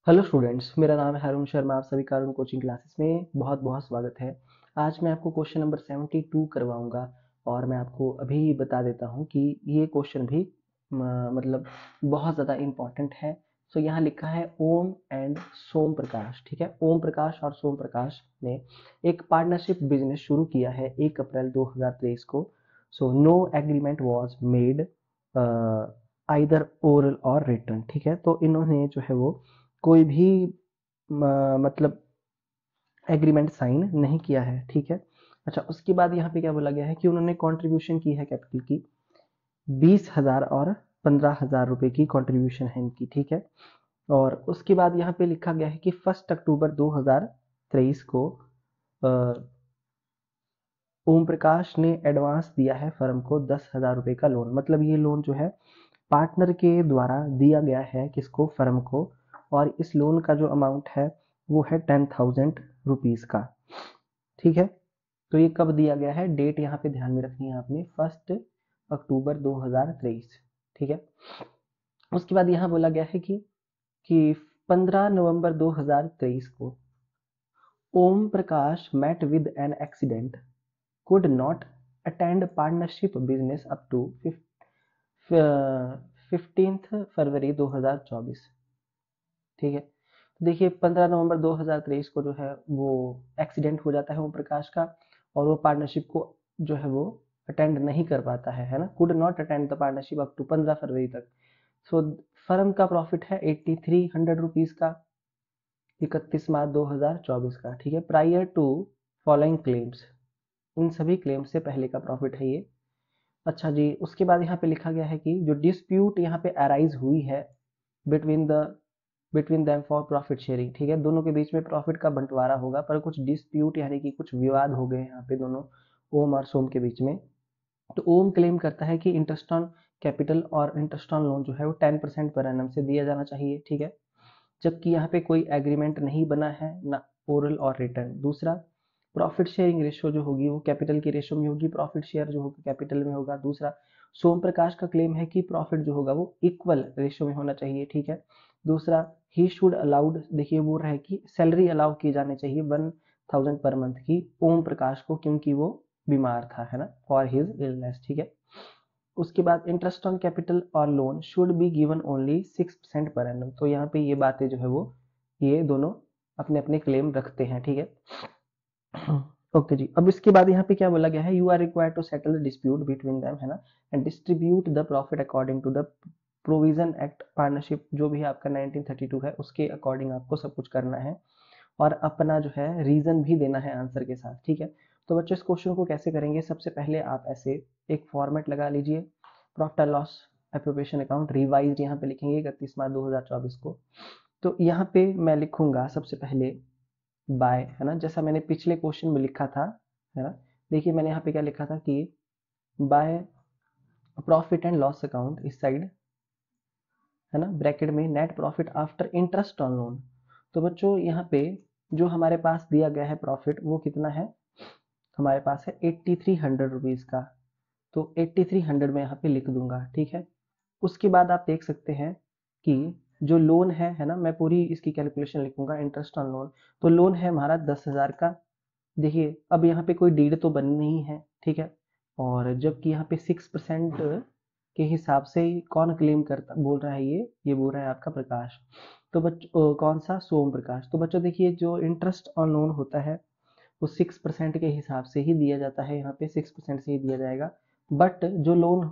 Hello students, मेरा नाम है हरुण शर्मा। आप सभी का अरुण कोचिंग क्लासेस में बहुत बहुत स्वागत है। आज मैं आपको क्वेश्चन नंबर 72 करवाऊंगा और मैं आपको अभी बता देता हूं कि ये क्वेश्चन भी मतलब बहुत ज़्यादा इम्पॉर्टेंट है। तो यहाँ लिखा है ओम एंड सोम प्रकाश। ठीक है, ओम प्रकाश और सोम प्रकाश ने एक पार्टनरशिप बिजनेस शुरू किया है 1 अप्रैल 2023 को। So no agreement was made either oral और रिटन। ठीक है, तो इन्होंने जो है वो कोई भी मतलब एग्रीमेंट साइन नहीं किया है। ठीक है, अच्छा, उसके बाद यहाँ पे क्या बोला गया है कि उन्होंने कंट्रीब्यूशन की है कैपिटल की 20,000 और 15,000 रुपए की कंट्रीब्यूशन है इनकी। ठीक है, और उसके बाद यहाँ पे लिखा गया है कि 1 अक्टूबर 2023 को ओम प्रकाश ने एडवांस दिया है फर्म को 10,000 रुपए का लोन। मतलब ये लोन जो है पार्टनर के द्वारा दिया गया है किसको, फर्म को। और इस लोन का जो अमाउंट है वो है 10,000 रुपीज का। ठीक है, तो ये कब दिया गया है, डेट यहाँ पे ध्यान में रखनी है आपने, 1 अक्टूबर 2023। ठीक है, उसके बाद यहाँ बोला गया है कि 15 नवंबर 2023 को Om Prakash met with an accident, could not attend partnership business up to 15 फरवरी 2024। ठीक है, तो देखिए 15 नवंबर 2023 को जो है वो एक्सीडेंट हो जाता है ओम प्रकाश का, और वो पार्टनरशिप को जो है वो अटेंड नहीं कर पाता है ना, could not attend the partnership up to 15 फरवरी तक। सो फर्म का प्रॉफिट है 8300 रुपीज का 31 मार्च 2024 का। ठीक है, प्रायर टू फॉलोइंग क्लेम्स, इन सभी क्लेम से पहले का प्रॉफिट है ये। अच्छा जी, उसके बाद यहाँ पे लिखा गया है कि जो डिस्प्यूट यहाँ पे अराइज हुई है between the between them for profit sharing. ठीक है, दोनों के बीच में प्रॉफिट का बंटवारा होगा, पर कुछ डिस्प्यूट यानी कि कुछ विवाद हो गए यहाँ पे दोनों ओम और सोम के बीच में। तो ओम क्लेम करता है कि इंटरेस्ट ऑन कैपिटल और इंटरेस्ट ऑन लोन जो है वो 10% पर एनम से दिया जाना चाहिए। ठीक है, जबकि यहाँ पे कोई एग्रीमेंट नहीं बना है, ना ओरल और रिटर्न। दूसरा, प्रॉफिट शेयरिंग रेशियो जो होगी वो कैपिटल की रेशियो में होगी, प्रॉफिट शेयर जो होगा कैपिटल में होगा। दूसरा, सोम प्रकाश का क्लेम है कि प्रॉफिट जो होगा वो इक्वल रेशियो में होना चाहिए। ठीक है, दूसरा, ही शुड अलाउड, देखिए वो रहे कि सैलरी अलाउ की जानी चाहिए 1,000 पर मंथ की ओम प्रकाश को, क्योंकि वो बीमार था, है ना, फॉर हिज इलनेस। ठीक है, उसके बाद इंटरेस्ट ऑन कैपिटल और loan should be given only 6% per annum. तो यहाँ पे ये बातें जो है वो ये दोनों अपने अपने क्लेम रखते हैं। ठीक है, ओके जी। अब इसके बाद यहाँ पे क्या बोला गया है, you are required to settle the dispute between them, है ना, and distribute the profit according to the provision act. Partnership जो भी आपका 1932 है उसके अकॉर्डिंग आपको सब कुछ करना है, और अपना जो है रीजन भी देना है आंसर के साथ। ठीक है, तो बच्चों इस क्वेश्चन को कैसे करेंगे, सबसे पहले आप ऐसे एक फॉर्मेट लगा लीजिए, profit loss appropriation account revise यहाँ पे लिखेंगे 31 मार्च 2024 को। तो यहाँ पे मैं लिखूंगा सबसे पहले बाय, है ना, जैसा मैंने पिछले क्वेश्चन में लिखा था, है ना। देखिए मैंने यहाँ पे क्या लिखा था कि by profit and loss account इस साइड, है ना, ब्रैकेट में net profit after interest on loan. तो बच्चों यहाँ पे जो हमारे पास दिया गया है प्रॉफिट वो कितना है, हमारे पास है 8300 रुपीज का। तो 8300 में यहाँ पे लिख दूंगा। ठीक है, उसके बाद आप देख सकते हैं कि जो लोन है ना, मैं पूरी इसकी कैलकुलेशन लिखूंगा इंटरेस्ट ऑन लोन। तो लोन है हमारा 10,000 का। देखिए अब यहाँ पे कोई डीड तो बनी नहीं है। ठीक है, और जबकि यहाँ पे 6% के हिसाब से कौन क्लेम करता बोल रहा है, ये बोल रहा है आपका प्रकाश। तो बच्चों कौन सा, सोम प्रकाश। तो बच्चों देखिए जो इंटरेस्ट ऑन लोन होता है वो 6% के हिसाब से ही दिया जाता है, यहाँ पे 6% से ही दिया जाएगा। बट जो लोन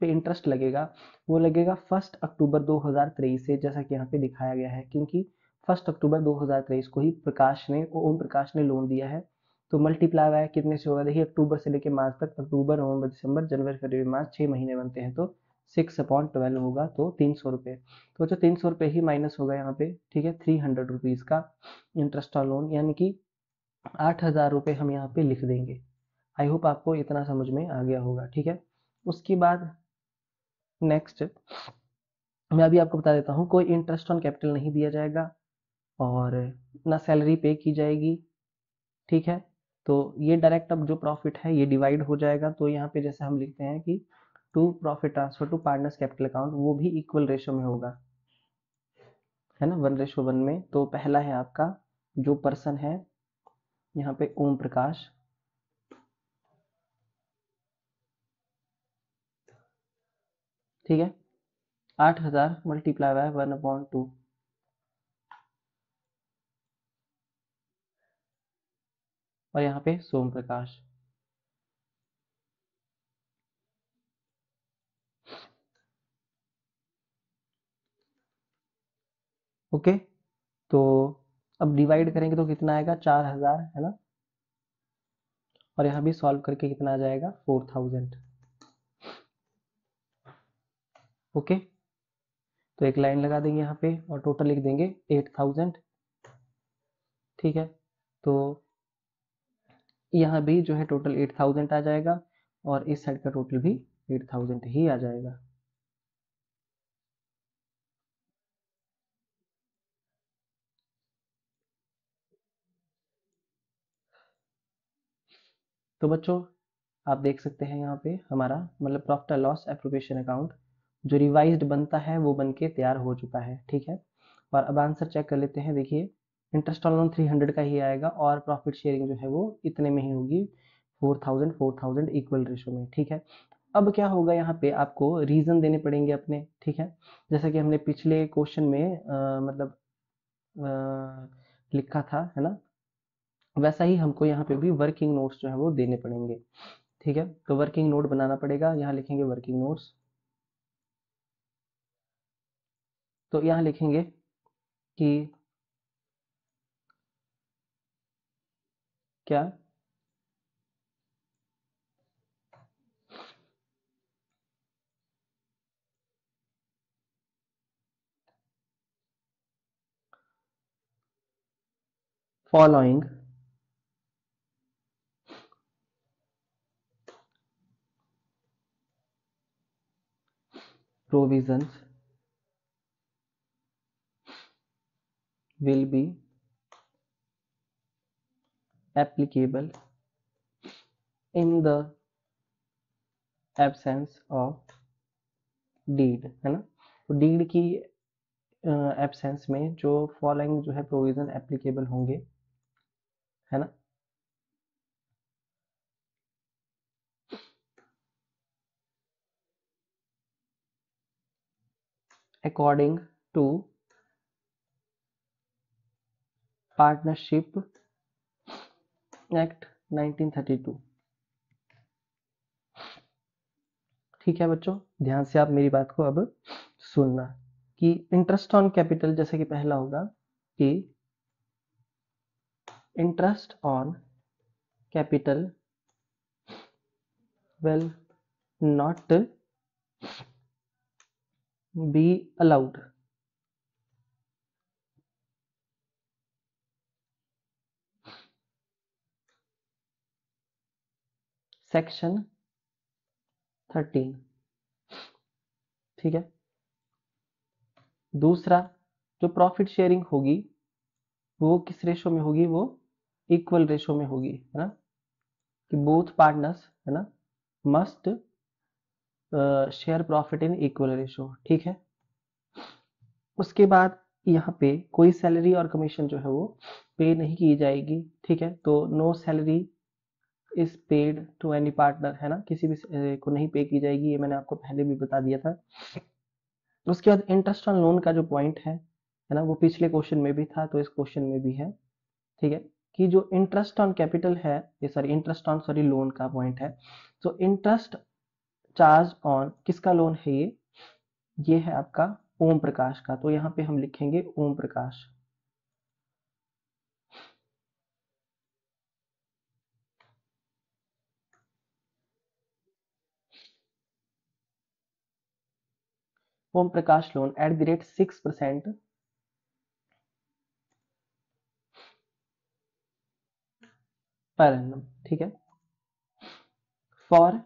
पे इंटरेस्ट लगेगा वो लगेगा 1 अक्टूबर 2023 से, जैसा कि यहाँ पे दिखाया गया है, क्योंकि 1 अक्टूबर 2023 को ही प्रकाश ने, ओम प्रकाश ने लोन दिया है। तो मल्टीप्लाई हुआ है कितने से होगा, देखिए अक्टूबर से लेके मार्च तक, अक्टूबर नवंबर दिसंबर जनवरी फरवरी मार्च 6 महीने बनते हैं, तो 6/12 होगा, तो 300 रुपये। तो जो 300 रुपये ही माइनस होगा यहाँ पे। ठीक है, 300 रुपीज का इंटरेस्ट ऑन लोन, यानी कि 8,000 रुपये हम यहाँ पे लिख देंगे। आई होप आपको इतना समझ में आ गया होगा। ठीक है, उसके बाद नेक्स्ट मैं अभी आपको बता देता हूँ, कोई इंटरेस्ट ऑन कैपिटल नहीं दिया जाएगा और ना सैलरी पे की जाएगी। ठीक है, तो ये डायरेक्ट अब जो प्रॉफिट है ये डिवाइड हो जाएगा। तो यहाँ पे जैसे हम लिखते हैं कि to profit transfer to partners capital account, वो भी इक्वल रेशियो में होगा, है ना, 1:1 में। तो पहला है आपका जो पर्सन है यहाँ पे ओम प्रकाश, ठीक है, 8,000 मल्टीप्लाई बाय 1/2, और यहाँ पे सोम प्रकाश। ओके, तो अब डिवाइड करेंगे तो कितना आएगा, 4,000, है ना, और यहाँ भी सॉल्व करके कितना आ जाएगा, 4,000। ओके, तो एक लाइन लगा देंगे यहाँ पे और टोटल लिख देंगे 8,000, ठीक है। तो यहाँ भी जो है टोटल 8,000 आ जाएगा, और इस साइड का टोटल भी 8,000 ही आ जाएगा। तो बच्चों आप देख सकते हैं यहाँ पे हमारा मतलब profit and loss appropriation account जो रिवाइज्ड बनता है वो बन के तैयार हो चुका है, ठीक है। और अब आंसर चेक कर लेते हैं। देखिए, इंटरेस्ट ऑन लोन 300 का ही आएगा, और प्रॉफिट शेयरिंग जो है वो इतने में ही होगी, 4,000 इक्वल रेशो में, ठीक है। अब क्या होगा, यहाँ पे आपको रीजन देने पड़ेंगे अपने, ठीक है। जैसा कि हमने पिछले क्वेश्चन में मतलब लिखा था, है ना, वैसा ही हमको यहाँ पे भी वर्किंग नोट्स जो है वो देने पड़ेंगे, ठीक है। तो वर्किंग नोट बनाना पड़ेगा, यहाँ लिखेंगे वर्किंग नोट्स। तो यहाँ लिखेंगे कि क्या, following provisions will be applicable in the absence of deed, है ना। तो डीड की एब्सेंस में जो फॉलोइंग जो है प्रोविजन एप्लीकेबल होंगे, है ना। अकॉर्डिंग टू पार्टनरशिप एक्ट 1932, ठीक है बच्चों, ध्यान से आप मेरी बात को अब सुनना कि इंटरेस्ट ऑन कैपिटल जैसे कि पहला होगा कि interest on capital will not be allowed section 13, ठीक है। दूसरा, जो प्रॉफिट शेयरिंग होगी वो किस रेशो में होगी, वो इक्वल रेशो में होगी, है ना, कि बोथ पार्टनर्स, है ना, must share profit in equal ratio, ठीक है। उसके बाद यहाँ पे कोई सैलरी और कमीशन जो है वो पे नहीं की जाएगी, ठीक है। तो no salary is paid to any partner, है ना, किसी भी को नहीं पे की जाएगी, ये मैंने आपको पहले भी बता दिया था। उसके बाद इंटरेस्ट ऑन लोन का जो पॉइंट है ना, वो पिछले क्वेश्चन में भी था तो इस क्वेश्चन में भी है, ठीक है, कि जो इंटरेस्ट ऑन कैपिटल है, ये sorry interest on sorry loan का पॉइंट है। तो इंटरेस्ट चार्ज ऑन किसका लोन है, ये है आपका ओम प्रकाश का। तो यहाँ पे हम लिखेंगे Om Prakash, Om Prakash loan at the rate 6% per annum, ठीक है, फॉर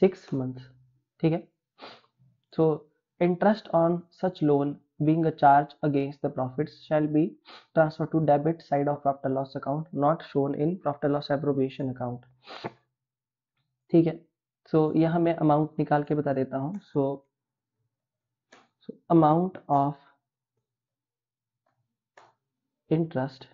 6 months, ठीक है। So interest on such loan being a charge against the profits shall be transferred to debit side of profit and loss account, not shown in profit and loss appropriation account, ठीक है। सो यहाँ मैं amount निकाल के बता देता हूँ। So amount of interest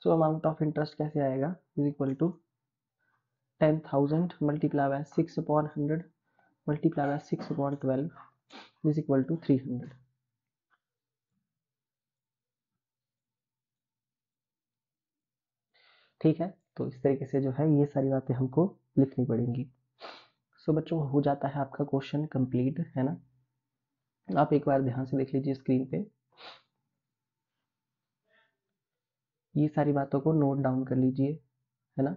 amount of interest कैसे आएगा, is equal to 10,000 multiply by 6/100 multiply by 6/12 is equal to 300। ठीक है, तो इस तरीके से जो है ये सारी बातें हमको लिखनी पड़ेंगी। बच्चों हो जाता है आपका क्वेश्चन कंप्लीट, है ना। आप एक बार ध्यान से देख लीजिए स्क्रीन पे, ये सारी बातों को नोट डाउन कर लीजिए, है ना।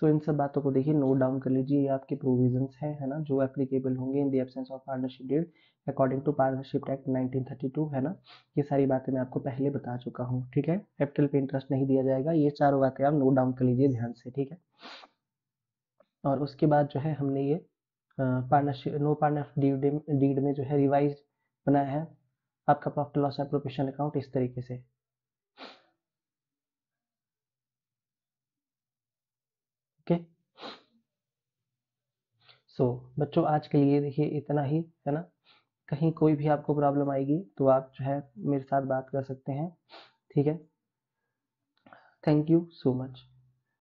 इन सब बातों को देखिए नोट डाउन कर लीजिए, ये आपके प्रोविजंस हैं, है ना, जो एप्लीकेबल होंगे in the absence of partnership deed according to partnership act 1932, है ना। ये सारी बातें मैं आपको पहले बता चुका हूँ, ठीक है। कैपिटल पे इंटरेस्ट नहीं दिया जाएगा, ये चारों बातें आप नोट डाउन कर लीजिए ध्यान से, ठीक है। और उसके बाद जो है हमने ये पार्टनरशिप नो पार्टनरशिप डीड में जो है रिवाइज बनाया है आपका प्रॉफिट लॉस एप्रोप्रिएशन अकाउंट इस तरीके से। ओके, बच्चों आज के लिए देखिए इतना ही, है ना। कहीं कोई भी आपको प्रॉब्लम आएगी तो आप जो है मेरे साथ बात कर सकते हैं, ठीक है। Thank you so much.